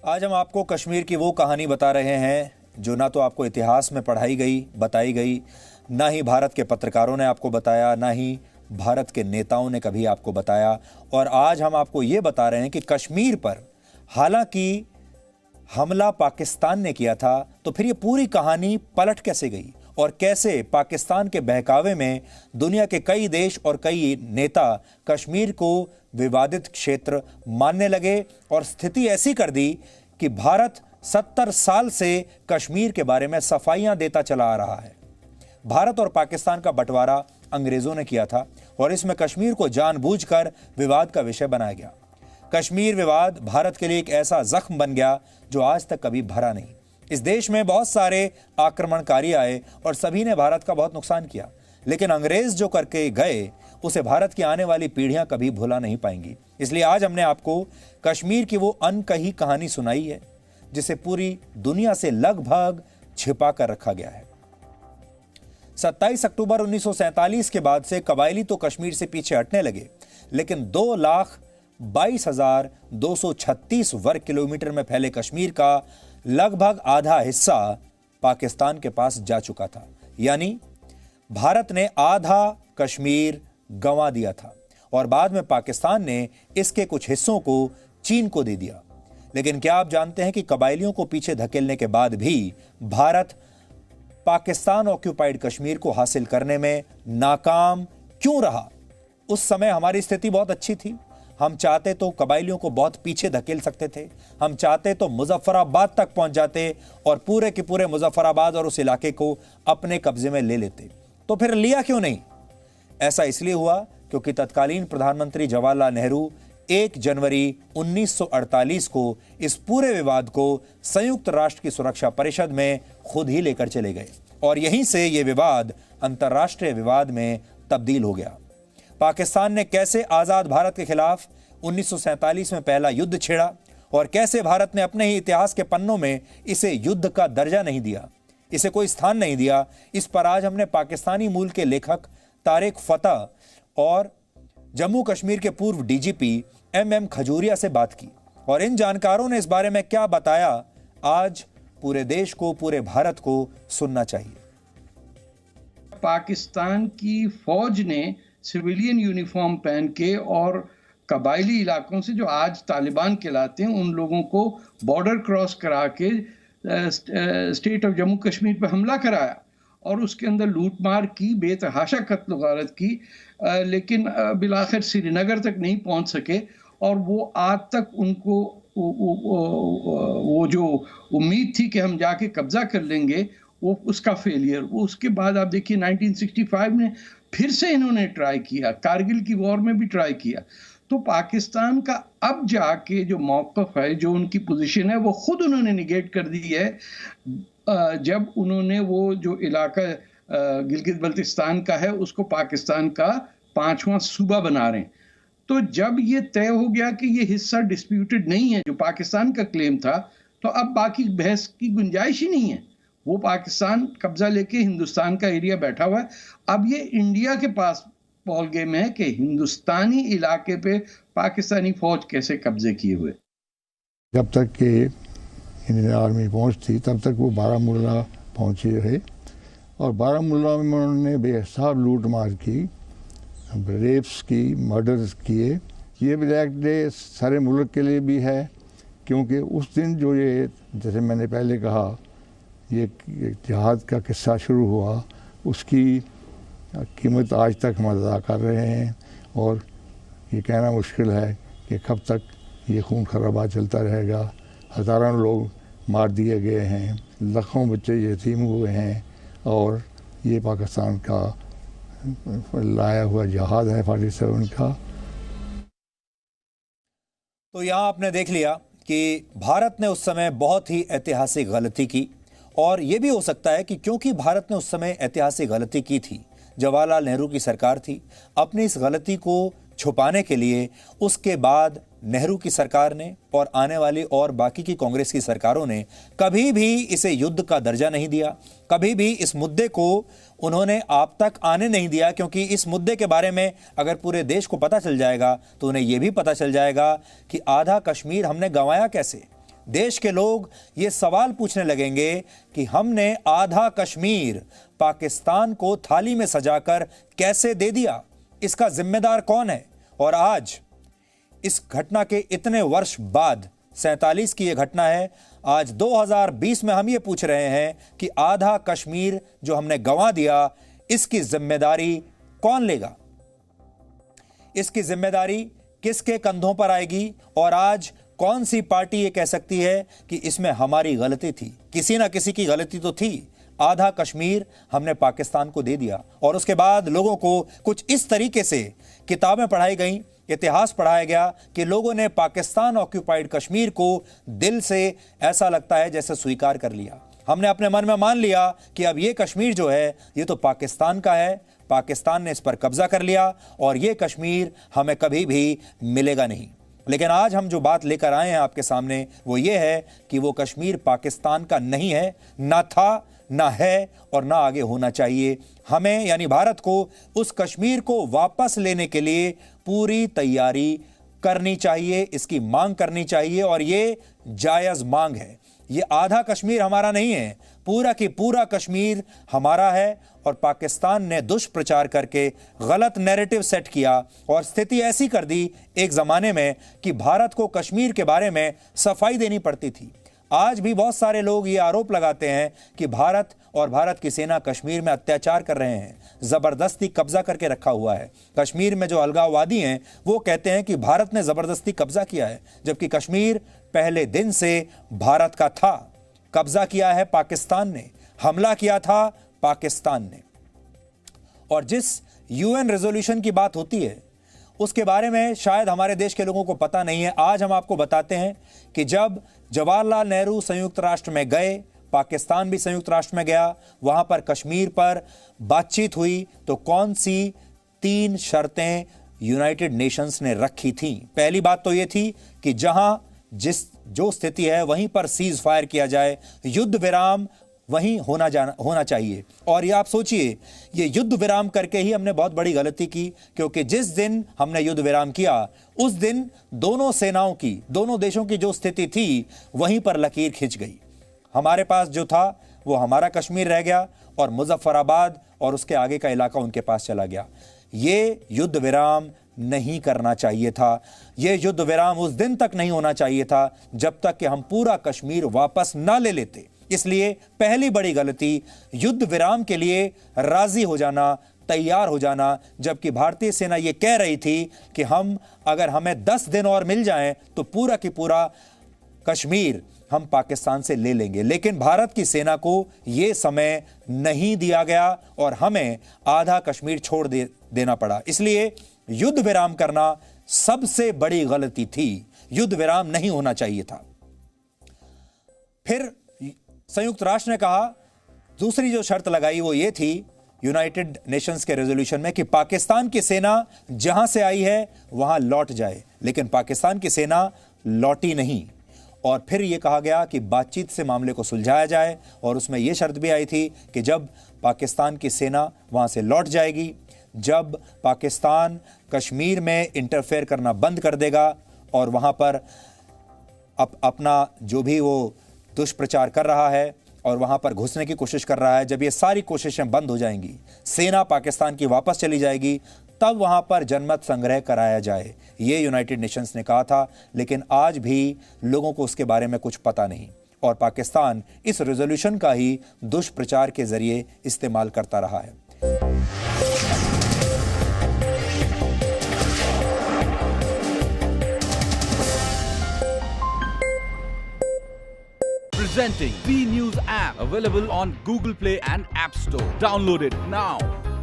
आज हम आपको कश्मीर की वो कहानी बता रहे हैं जो ना तो आपको इतिहास में पढ़ाई गई, बताई गई, ना ही भारत के पत्रकारों ने आपको बताया, ना ही भारत के नेताओं ने कभी आपको बताया। और आज हम आपको ये बता रहे हैं कि कश्मीर पर हालांकि हमला पाकिस्तान ने किया था, तो फिर ये पूरी कहानी पलट कैसे गई और कैसे पाकिस्तान के बहकावे में दुनिया के कई देश और कई नेता कश्मीर को विवादित क्षेत्र मानने लगे और स्थिति ऐसी कर दी कि भारत 70 साल से कश्मीर के बारे में सफाइयां देता चला आ रहा है। भारत और पाकिस्तान का बंटवारा अंग्रेजों ने किया था और इसमें कश्मीर को जानबूझकर विवाद का विषय बनाया गया। कश्मीर विवाद भारत के लिए एक ऐसा जख्म बन गया जो आज तक कभी भरा नहीं। इस देश में बहुत सारे आक्रमणकारी आए और सभी ने भारत का बहुत नुकसान किया, लेकिन अंग्रेज जो करके गए उसे भारत की आने वाली पीढ़ियां कभी भुला नहीं पाएंगी। इसलिए आज हमने आपको कश्मीर की वो अनकही कहानी सुनाई है जिसे पूरी दुनिया से लगभग छिपा कर रखा गया है। 27 अक्टूबर 1947 के बाद से कबायली तो कश्मीर से पीछे हटने लगे, लेकिन 2,22,236 वर्ग किलोमीटर में फैले कश्मीर का लगभग आधा हिस्सा पाकिस्तान के पास जा चुका था। यानी भारत ने आधा कश्मीर गंवा दिया था और बाद में पाकिस्तान ने इसके कुछ हिस्सों को चीन को दे दिया। लेकिन क्या आप जानते हैं कि कबायलियों को पीछे धकेलने के बाद भी भारत पाकिस्तान ऑक्यूपाइड कश्मीर को हासिल करने में नाकाम क्यों रहा? उस समय हमारी स्थिति बहुत अच्छी थी। हम चाहते तो कबायलियों को बहुत पीछे धकेल सकते थे। हम चाहते तो मुजफ्फराबाद तक पहुंच जाते और पूरे के पूरे मुजफ्फराबाद और उस इलाके को अपने कब्जे में ले लेते। तो फिर लिया क्यों नहीं? ऐसा इसलिए हुआ क्योंकि तत्कालीन प्रधानमंत्री जवाहरलाल नेहरू 1 जनवरी 1948 को इस पूरे विवाद को संयुक्त राष्ट्र की सुरक्षा परिषद में खुद ही लेकर चले गए और यहीं से यह विवाद अंतर्राष्ट्रीय विवाद में तब्दील हो गया। पाकिस्तान ने कैसे आजाद भारत के खिलाफ 1947 में पहला युद्ध छेड़ा और कैसे भारत ने अपने ही इतिहास के पन्नों में इसे युद्ध का दर्जा नहीं दिया, इसे कोई स्थान नहीं दिया, इस पर आज हमने पाकिस्तानी मूल के लेखक तारिक फतह और जम्मू कश्मीर के पूर्व डीजीपी MM खजूरिया से बात की और इन जानकारों ने इस बारे में क्या बताया, आज पूरे देश को, पूरे भारत को सुनना चाहिए। पाकिस्तान की फौज ने सिविलियन यूनिफॉर्म पहन के और कबायली इलाकों से जो आज तालिबान कहलाते हैं उन लोगों को बॉर्डर क्रॉस करा के स्टेट ऑफ जम्मू कश्मीर पर हमला कराया और उसके अंदर लूटमार की, बेतहाशा कत्ल गारत की, लेकिन बिलाखिर श्रीनगर तक नहीं पहुंच सके और वो आज तक उनको वो जो उम्मीद थी कि हम जाके कब्जा कर लेंगे वो उसका फेलियर। वो उसके बाद आप देखिए 1965 में फिर से इन्होंने ट्राई किया, कारगिल की वॉर में भी ट्राई किया। तो पाकिस्तान का अब जाके जो मौक़िफ़ है, जो उनकी पोजीशन है, वो खुद उन्होंने निगेट कर दी है जब उन्होंने वो जो इलाका गिलगित बल्तिस्तान का है उसको पाकिस्तान का 5वां सूबा बना रहे हैं। तो जब ये तय हो गया कि ये हिस्सा डिस्प्यूटेड नहीं है जो पाकिस्तान का क्लेम था, तो अब बाकी बहस की गुंजाइश ही नहीं है। वो पाकिस्तान कब्जा लेके हिंदुस्तान का एरिया बैठा हुआ है। अब ये इंडिया के पास बॉल गेम है कि हिंदुस्तानी इलाके पे पाकिस्तानी फौज कैसे कब्जे किए हुए। जब तक कि इंडियन आर्मी पहुंचती तब तक वो बारामूला पहुंचे रहे और बारामूला में उन्होंने बेहिसाब लूट मार की, रेप्स की, मर्डर्स किए। ये ब्लैक डे सारे मुल्क के लिए भी है क्योंकि उस दिन जो ये, जैसे मैंने पहले कहा, ये जिहाद का किस्सा शुरू हुआ, उसकी कीमत आज तक हम अदा कर रहे हैं और ये कहना मुश्किल है कि कब तक ये खून खराबा चलता रहेगा। हज़ारों लोग मार दिए गए हैं, लाखों बच्चे यतीम हुए हैं और ये पाकिस्तान का लाया हुआ जिहाद है 47 का। तो यहाँ आपने देख लिया कि भारत ने उस समय बहुत ही ऐतिहासिक गलती की और यह भी हो सकता है कि क्योंकि भारत ने उस समय ऐतिहासिक गलती की थी, जवाहरलाल नेहरू की सरकार थी, अपनी इस गलती को छुपाने के लिए उसके बाद नेहरू की सरकार ने और आने वाली और बाकी की कांग्रेस की सरकारों ने कभी भी इसे युद्ध का दर्जा नहीं दिया, कभी भी इस मुद्दे को उन्होंने आप तक आने नहीं दिया, क्योंकि इस मुद्दे के बारे में अगर पूरे देश को पता चल जाएगा तो उन्हें यह भी पता चल जाएगा कि आधा कश्मीर हमने गंवाया कैसे। देश के लोग ये सवाल पूछने लगेंगे कि हमने आधा कश्मीर पाकिस्तान को थाली में सजाकर कैसे दे दिया, इसका जिम्मेदार कौन है। और आज इस घटना के इतने वर्ष बाद 47 की यह घटना है, आज 2020 में हम ये पूछ रहे हैं कि आधा कश्मीर जो हमने गंवा दिया, इसकी जिम्मेदारी कौन लेगा, इसकी जिम्मेदारी किसके कंधों पर आएगी। और आज कौन सी पार्टी ये कह सकती है कि इसमें हमारी गलती थी। किसी ना किसी की गलती तो थी। आधा कश्मीर हमने पाकिस्तान को दे दिया और उसके बाद लोगों को कुछ इस तरीके से किताबें पढ़ाई गई, इतिहास पढ़ाया गया कि लोगों ने पाकिस्तान ऑक्यूपाइड कश्मीर को दिल से ऐसा लगता है जैसे स्वीकार कर लिया। हमने अपने मन में मान लिया कि अब ये कश्मीर जो है ये तो पाकिस्तान का है, पाकिस्तान ने इस पर कब्जा कर लिया और ये कश्मीर हमें कभी भी मिलेगा नहीं। लेकिन आज हम जो बात लेकर आए हैं आपके सामने वो ये है कि वो कश्मीर पाकिस्तान का नहीं है, ना था, ना है और ना आगे होना चाहिए। हमें यानी भारत को उस कश्मीर को वापस लेने के लिए पूरी तैयारी करनी चाहिए, इसकी मांग करनी चाहिए और ये जायज मांग है। ये आधा कश्मीर हमारा नहीं है, पूरा की पूरा कश्मीर हमारा है। और पाकिस्तान ने दुष्प्रचार करके गलत नैरेटिव सेट किया और स्थिति ऐसी कर दी एक जमाने में कि भारत को कश्मीर के बारे में सफाई देनी पड़ती थी। आज भी बहुत सारे लोग ये आरोप लगाते हैं कि भारत और भारत की सेना कश्मीर में अत्याचार कर रहे हैं, जबरदस्ती कब्जा करके रखा हुआ है। कश्मीर में जो अलगाववादी हैं वो कहते हैं कि भारत ने जबरदस्ती कब्जा किया है, जबकि कश्मीर पहले दिन से भारत का था। कब्जा किया है पाकिस्तान ने, हमला किया था पाकिस्तान ने। और जिस यूएन रेजोल्यूशन की बात होती है उसके बारे में शायद हमारे देश के लोगों को पता नहीं है। आज हम आपको बताते हैं कि जब जवाहरलाल नेहरू संयुक्त राष्ट्र में गए, पाकिस्तान भी संयुक्त राष्ट्र में गया, वहां पर कश्मीर पर बातचीत हुई तो कौन सी 3 शर्तें यूनाइटेड नेशंस ने रखी थी। पहली बात तो यह थी कि जहां जो स्थिति है वहीं पर सीज फायर किया जाए, युद्ध विराम वहीं होना चाहिए। और ये आप सोचिए, ये युद्ध विराम करके ही हमने बहुत बड़ी गलती की, क्योंकि जिस दिन हमने युद्ध विराम किया उस दिन दोनों सेनाओं की, दोनों देशों की जो स्थिति थी वहीं पर लकीर खिंच गई। हमारे पास जो था वो हमारा कश्मीर रह गया और मुजफ्फराबाद और उसके आगे का इलाका उनके पास चला गया। ये युद्ध विराम नहीं करना चाहिए था। ये युद्ध विराम उस दिन तक नहीं होना चाहिए था जब तक कि हम पूरा कश्मीर वापस ना ले लेते। इसलिए पहली बड़ी गलती, युद्ध विराम के लिए राजी हो जाना, तैयार हो जाना, जबकि भारतीय सेना ये कह रही थी कि अगर हमें 10 दिन और मिल जाएं तो पूरा की पूरा कश्मीर हम पाकिस्तान से ले लेंगे। लेकिन भारत की सेना को यह समय नहीं दिया गया और हमें आधा कश्मीर छोड़ देना पड़ा। इसलिए युद्ध विराम करना सबसे बड़ी गलती थी। युद्ध विराम नहीं होना चाहिए था। फिर संयुक्त राष्ट्र ने कहा, दूसरी जो शर्त लगाई वो ये थी यूनाइटेड नेशंस के रेजोल्यूशन में कि पाकिस्तान की सेना जहां से आई है वहां लौट जाए। लेकिन पाकिस्तान की सेना लौटी नहीं। और फिर यह कहा गया कि बातचीत से मामले को सुलझाया जाए और उसमें यह शर्त भी आई थी कि जब पाकिस्तान की सेना वहां से लौट जाएगी, जब पाकिस्तान कश्मीर में इंटरफेयर करना बंद कर देगा और वहां पर अपना जो भी वो दुष्प्रचार कर रहा है और वहां पर घुसने की कोशिश कर रहा है, जब ये सारी कोशिशें बंद हो जाएंगी, सेना पाकिस्तान की वापस चली जाएगी, तब वहां पर जनमत संग्रह कराया जाए। ये यूनाइटेड नेशंस ने कहा था। लेकिन आज भी लोगों को उसके बारे में कुछ पता नहीं और पाकिस्तान इस रेजोल्यूशन का ही दुष्प्रचार के जरिए इस्तेमाल करता रहा है। Presenting B News app, available on Google Play and App Store. Download it now.